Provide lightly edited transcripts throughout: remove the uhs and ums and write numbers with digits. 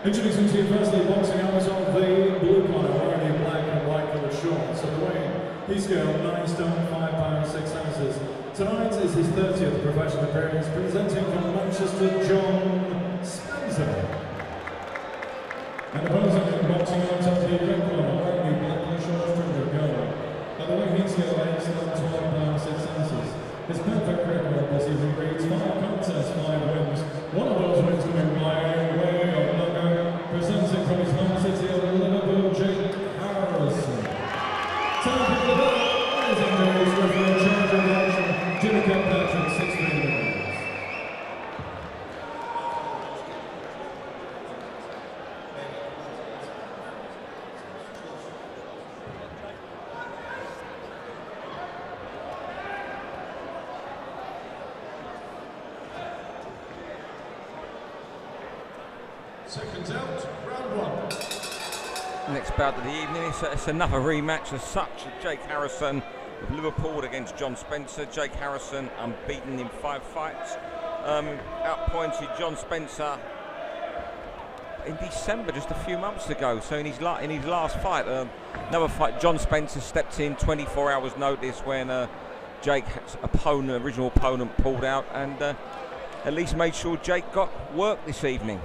Introducing to you firstly boxing hours of the blue corner, wearing a black and white coloured shorts. So the weight, he's scaled 9 stone, 5 pounds, 6 ounces. Tonight is his 30th professional appearance, presenting from Manchester, John Spencer. And opposing in boxing out of the red corner, wearing a black coloured shorts from the girl. By the way, he's scaled 8 stone, 12 pounds, 6 ounces. His perfect record this season reads 5 contests, 5 wins. One of those wins coming by way of knockout, presenting from his home city of Liverpool, Jake Harrison. Time for the bell, ladies and gentlemen, referee in charge of the action, Jimmy Kirkpatrick, 16 minutes. Seconds out, round 1. Next bout of the evening, it's another rematch as such. Jake Harrison of Liverpool against John Spencer. Jake Harrison unbeaten in 5 fights. Outpointed John Spencer in December, just a few months ago. So in his last fight, another fight, John Spencer stepped in 24 hours notice when Jake's original opponent pulled out, and at least made sure Jake got work this evening.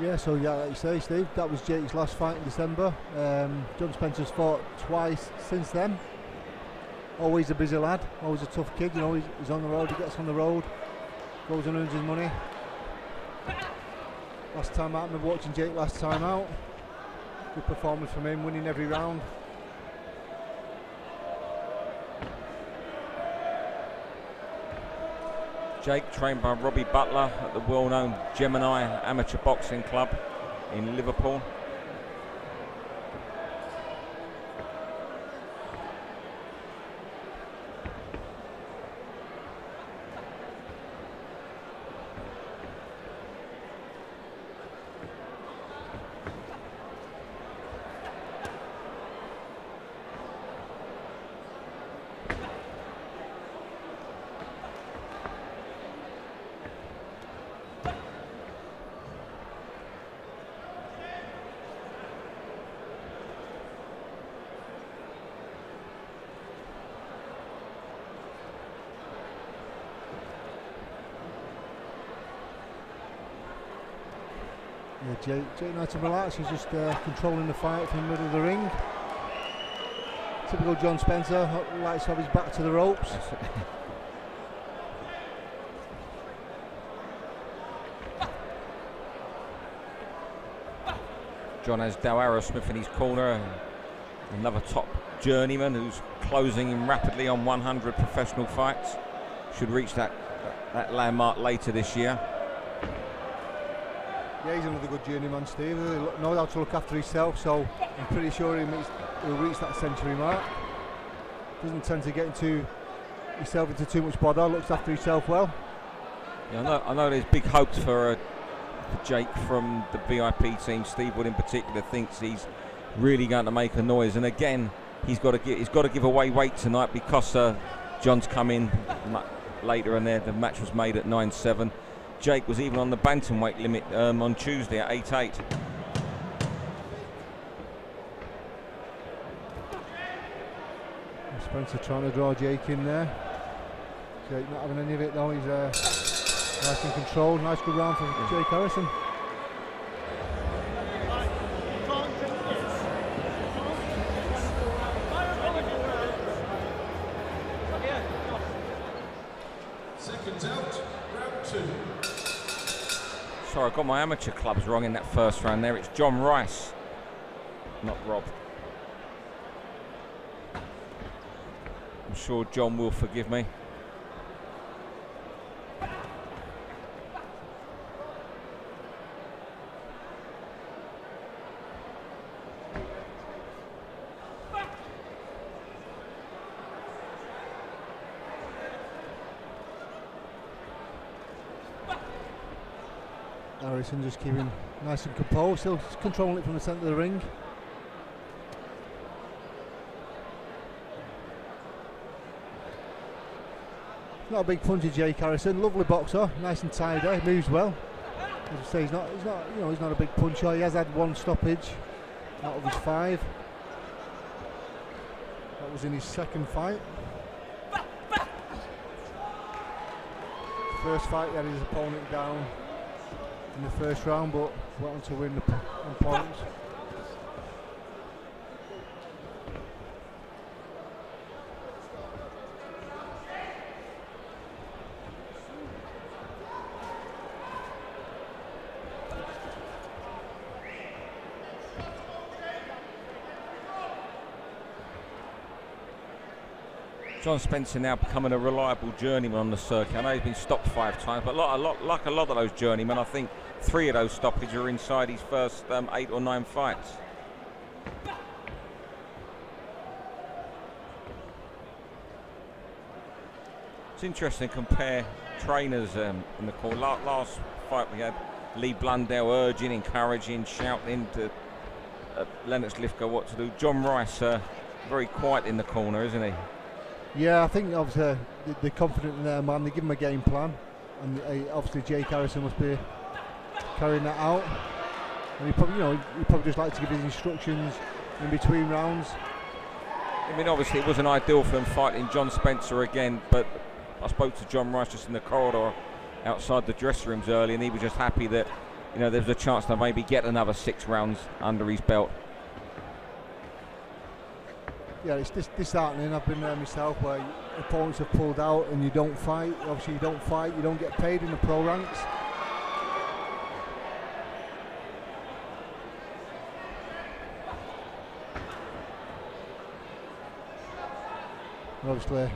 Yeah, so yeah, like you say, Steve, that was Jake's last fight in December. John Spencer's fought twice since then. Always a busy lad, always a tough kid, you know, he's on the road, he gets on the road, goes and earns his money. Last time out, I remember watching Jake last time out. Good performance from him, winning every round. Jake, trained by Robbie Butler at the well-known Gemini Amateur Boxing Club in Liverpool. Yeah, Jake nice and relaxed, he's just controlling the fight from the middle of the ring. Typical John Spencer, likes to have his back to the ropes. John has Dal Arrowsmith in his corner, another top journeyman who's closing in rapidly on 100 professional fights. Should reach that landmark later this year. Yeah, he's another good journeyman, Steve. He knows how to look after himself, so I'm pretty sure he'll reach that century mark. Doesn't tend to get himself into too much bother, looks after himself well. Yeah, I know there's big hopes for Jake from the VIP team. Steve Wood in particular thinks he's really going to make a noise, and again he's got to give away weight tonight because John's come in later, and the match was made at 9-7. Jake was even on the bantamweight limit on Tuesday at 8-8. Spencer trying to draw Jake in there. Jake not having any of it though. He's nice and controlled. Nice good round for Jake Harrison. Seconds out, round 2. Sorry, I got my amateur clubs wrong in that first round there. It's John Rice, not Rob. I'm sure John will forgive me. Harrison just keeping nice and composed, still controlling it from the centre of the ring. Not a big puncher, Jake Harrison. Lovely boxer, nice and tidy, moves well. As I say, he's not a big puncher. He has had one stoppage out of his 5. That was in his second fight. First fight, he had his opponent down in the first round, but went on to win the points. John Spencer now becoming a reliable journeyman on the circuit. I know he's been stopped 5 times, but like a lot of those journeymen, I think 3 of those stoppages are inside his first 8 or 9 fights. It's interesting to compare trainers in the call. Last fight we had Lee Blundell urging, encouraging, shouting to Lennox Lithgow what to do. John Rice very quiet in the corner, isn't he? Yeah, I think obviously they're confident in their man. They give him a game plan, and obviously Jake Harrison must be carrying that out. And he probably just like to give his instructions in between rounds. I mean, obviously it wasn't ideal for him fighting John Spencer again, but I spoke to John Rice just in the corridor outside the dressing rooms early, and he was just happy that there was a chance to maybe get another 6 rounds under his belt. Yeah, it's disheartening. I've been there myself where opponents have pulled out and you don't fight. Obviously you don't fight, you don't get paid in the pro ranks. And obviously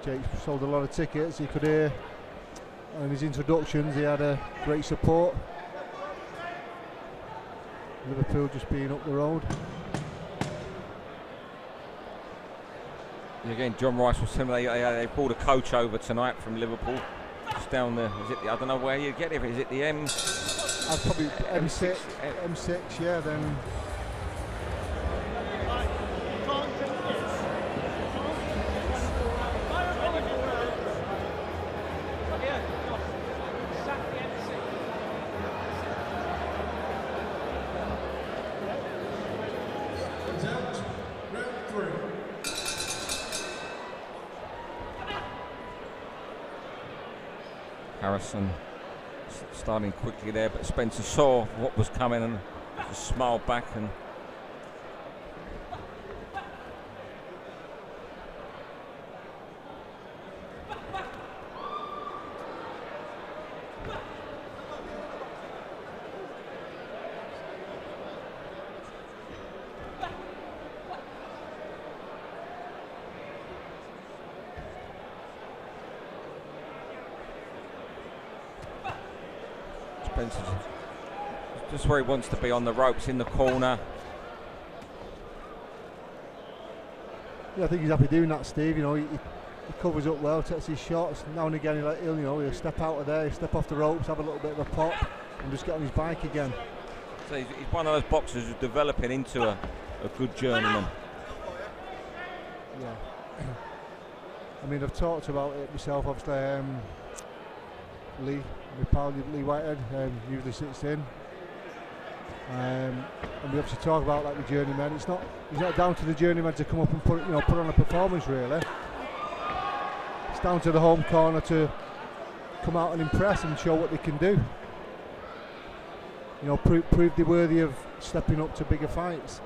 Jake sold a lot of tickets. You could hear in his introductions he had a great support. Liverpool just being up the road. Again, John Rice was saying they brought a coach over tonight from Liverpool, just down the. I don't know where you get it. Is it the M? I'd probably M6. Yeah, then. Harrison starting quickly there, but Spencer saw what was coming and just smiled back. And Spencer just where he wants to be, on the ropes in the corner. Yeah, I think he's happy doing that, Steve. He covers up well, takes his shots. Now and again he'll step out of there, step off the ropes, have a little bit of a pop and just get on his bike again. So he's one of those boxers who's developing into a good journeyman. Yeah. I mean, I've talked about it myself, obviously. My pal Lee Whitehead usually sits in, and we obviously talk about like the journeyman. It's not down to the journeyman to come up and put on a performance, really. It's down to the home corner to come out and impress and show what they can do. Prove they're worthy of stepping up to bigger fights.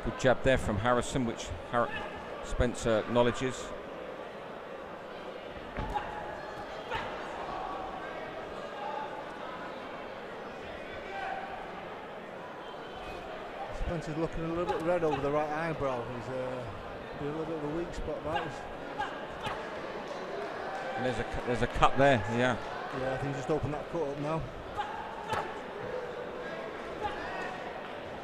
Good jab there from Harrison, which Spencer acknowledges. Spencer's looking a little bit red over the right eyebrow. He's a little bit of a weak spot, that is. And there's a cut there, yeah. Yeah, I think he's just opened that cut up now.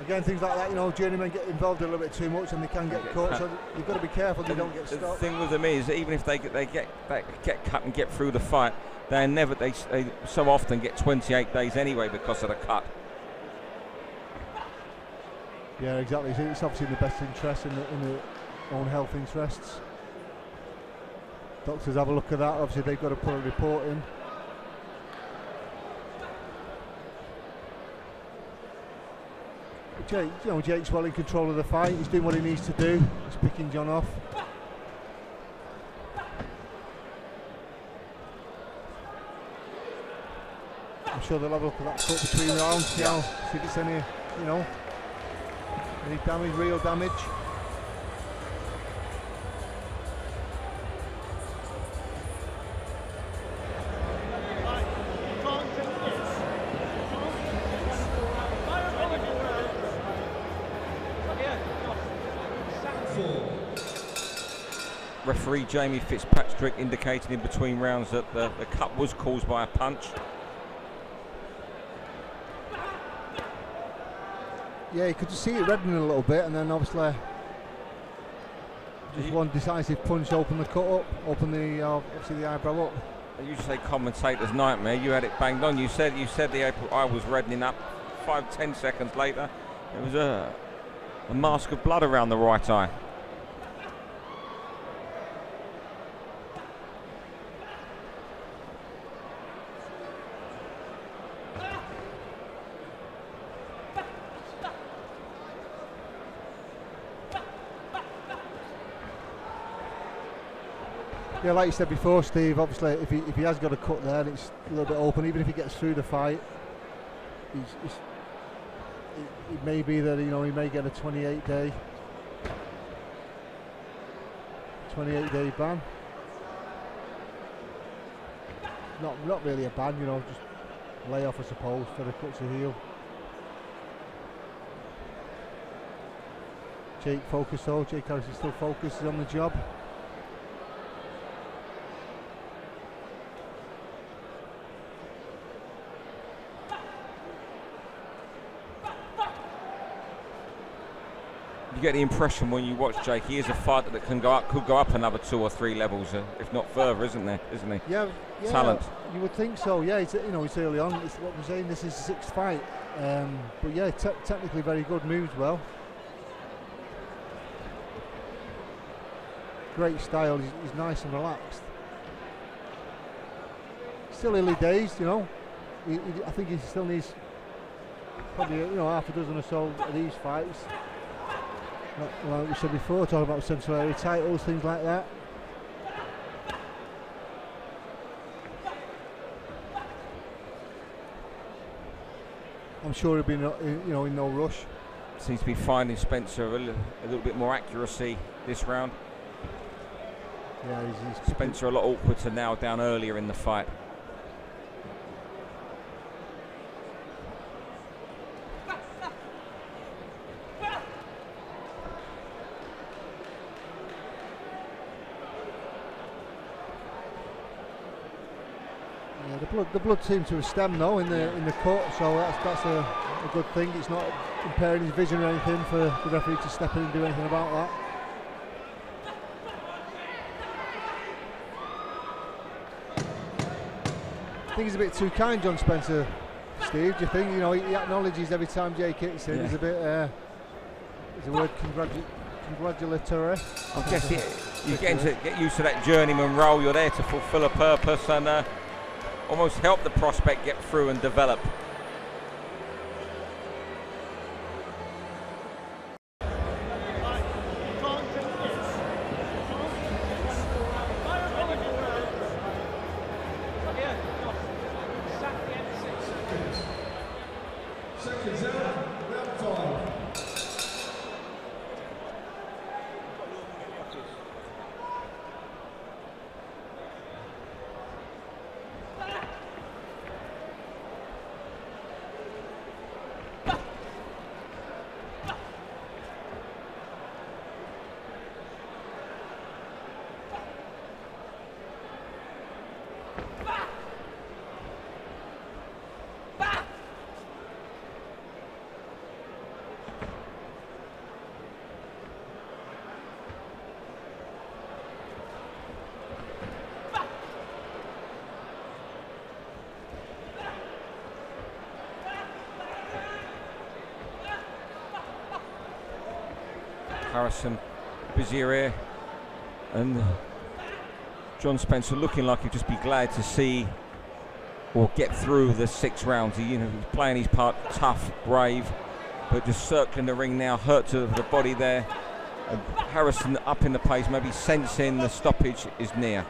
Again, things like that, you know, journeymen get involved a little bit too much and they can get caught, so you've got to be careful they don't get stopped. The thing with them is, even if they get cut and get through the fight, they so often get 28 days anyway because of the cut. Yeah, exactly. It's obviously in the best interest, in the own health interests. Doctors have a look at that. Obviously, they've got to put a report in. Jake, you know, Jake's well in control of the fight. He's doing what he needs to do. He's picking John off. I'm sure they'll have a look at that cut between rounds, see if it's any, you know, any damage, real damage. Referee Jamie Fitzpatrick indicating in between rounds that the cut was caused by a punch. Yeah, you could just see it reddening a little bit, and then obviously just one decisive punch opened the cut up, opened the obviously the eyebrow up. You say commentator's nightmare. You had it banged on. You said the eye was reddening up. 5-10 seconds later, there was a mask of blood around the right eye. Yeah, like you said before, Steve, obviously if he has got a cut there and it's a little bit open, even if he gets through the fight, it may be that, you know, he may get a 28-day ban. Not really a ban, you know, just lay off, I suppose, for the cut to heal. Jake focused though. Jake Harrison still focuses on the job. You get the impression when you watch Jake, he is a fighter that could go up another 2 or 3 levels, if not further, isn't he? Yeah, talent. You would think so. Yeah, it's, you know, it's early on. It's what we're saying. This is the 6th fight, but yeah, technically very good. Moves well. Great style. He's nice and relaxed. Still early days, you know. I think he still needs probably, you know, half a dozen or so of these fights. Like we said before, talking about central area titles, things like that. I'm sure he'll be, you know, in no rush. Seems to be finding Spencer a little bit more accuracy this round. Yeah, he's Spencer a lot awkward to nail down earlier in the fight. The blood seems to have stemmed though in the cut, so that's a good thing. It's not impairing his vision or anything for the referee to step in and do anything about that. I think he's a bit too kind, John Spencer. Steve, do you think? You know, he acknowledges every time Jake hits him. He's a bit. Is the word congratulatory? I guess you're getting to get used to that journeyman role. You're there to fulfil a purpose and almost help the prospect get through and develop. Seconds out, round 5. Harrison busier here, and John Spencer looking like he'd just be glad to see or get through the 6 rounds. He's playing his part, tough, brave, but just circling the ring now, hurt to the body there. And Harrison up in the pace, maybe sensing the stoppage is near.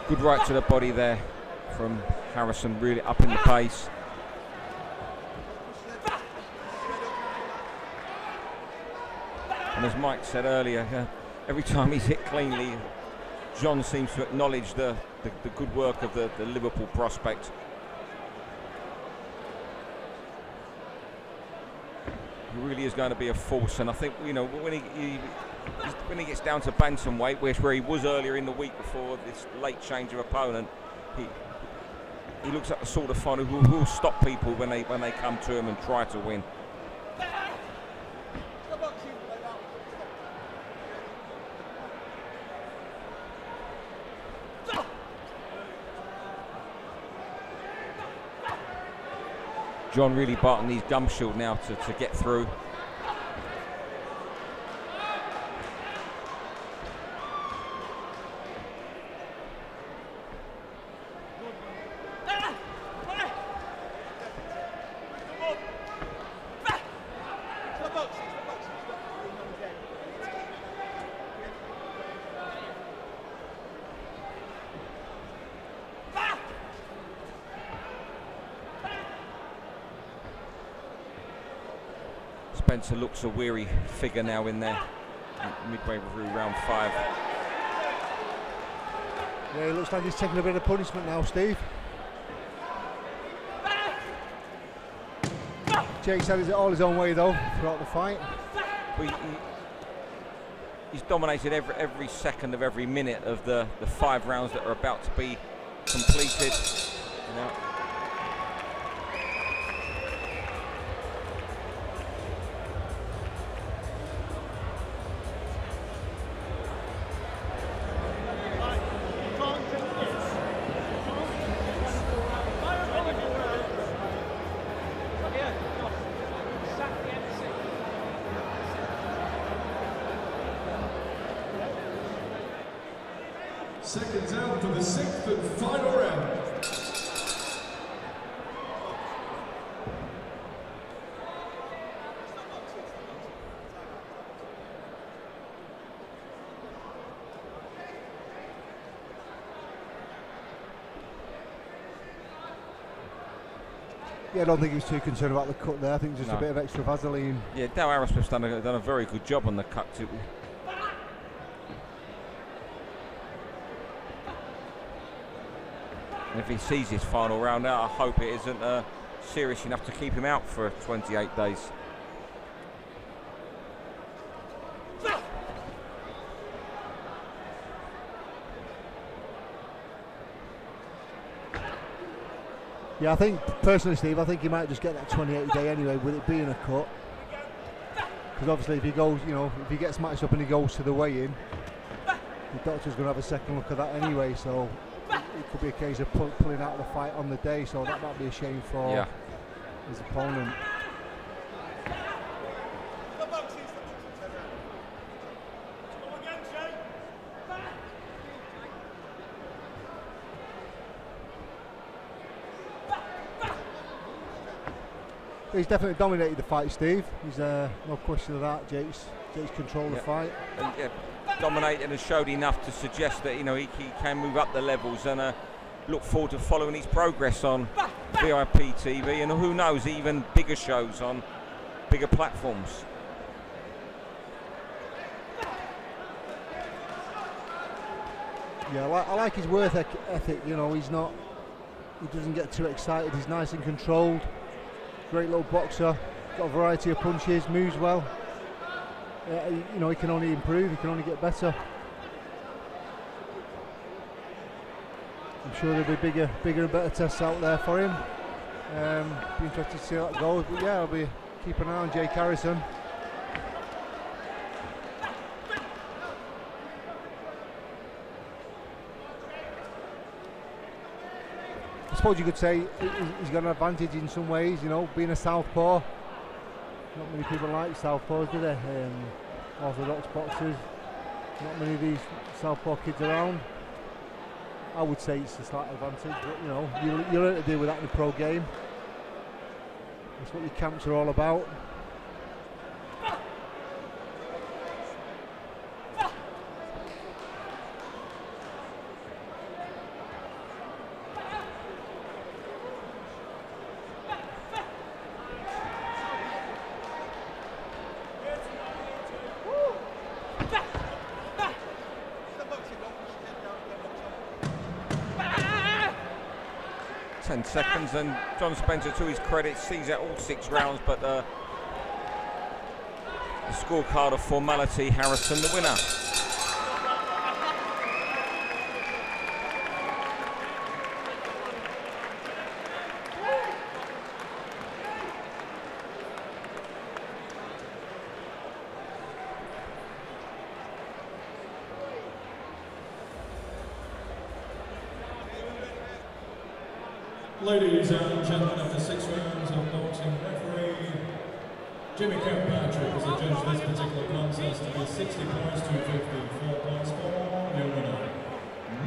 Good right to the body there from Harrison, really up in the pace. And as Mike said earlier, every time he's hit cleanly, John seems to acknowledge the good work of the Liverpool prospect. He really is going to be a force, and I think when he gets down to bantamweight, where he was earlier in the week before this late change of opponent, he looks like the sort of fighter who will stop people when they come to him and try to win. John really biting his gum shield now to get through. Spencer looks a weary figure now in there, midway through round 5. Yeah, he looks like he's taking a bit of punishment now, Steve. Jake's had it all his own way though throughout the fight. He's dominated every second of every minute of the 5 rounds that are about to be completed. Seconds out for the 6th and final round. Yeah, I don't think he was too concerned about the cut there. I think just a bit of extra Vaseline. Yeah, Dow Arrowsmith's done a very good job on the cut too. And if he sees his final round out, I hope it isn't serious enough to keep him out for 28 days. Yeah, I think, personally, Steve, I think he might just get that 28-day anyway, with it being a cut. Because obviously if he goes, if he gets matched up and he goes to the weigh-in, the doctor's going to have a second look at that anyway, so it could be a case of pulling out of the fight on the day, so that might be a shame for his opponent. He's definitely dominated the fight, Steve. He's no question of that. Jake's controlled the fight. And, dominated and showed enough to suggest that he can move up the levels, and look forward to following his progress on VIP TV, and who knows, even bigger shows on bigger platforms. Yeah, I like his work ethic. He doesn't get too excited. He's nice and controlled. Great little boxer, got a variety of punches, moves well. He can only improve, he can only get better. I'm sure there'll be bigger and better tests out there for him. Be interested to see how that goes, but yeah, I'll be keeping an eye on Jake Harrison. suppose you could say he's got an advantage in some ways, you know, being a southpaw. Not many people like southpaws, do they? Orthodox boxers. Not many of these southpaw kids around. I would say it's a slight advantage, but you know, you learn to deal with that in the pro game. That's what your camps are all about. Seconds, and John Spencer, to his credit, sees out all 6 rounds, but the scorecard of formality, Harrison the winner. Ladies and gentlemen, after 6 rounds of boxing, referee Jimmy Kirkpatrick has adjudged this particular contest to be 60 points to 54 points for your winner.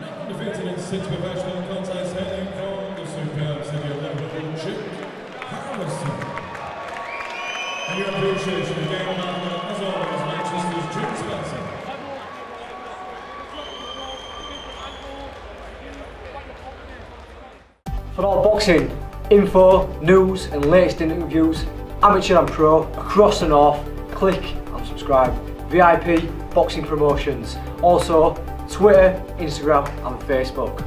Not undefeated in 6 professional contests, hailing from the superb city of Liverpool, Jake Harrison. And your appreciation again, as always, Manchester's John Spencer. For all boxing info, news and latest interviews, amateur and pro, across the north, click and subscribe. VIP Boxing Promotions. Also Twitter, Instagram and Facebook.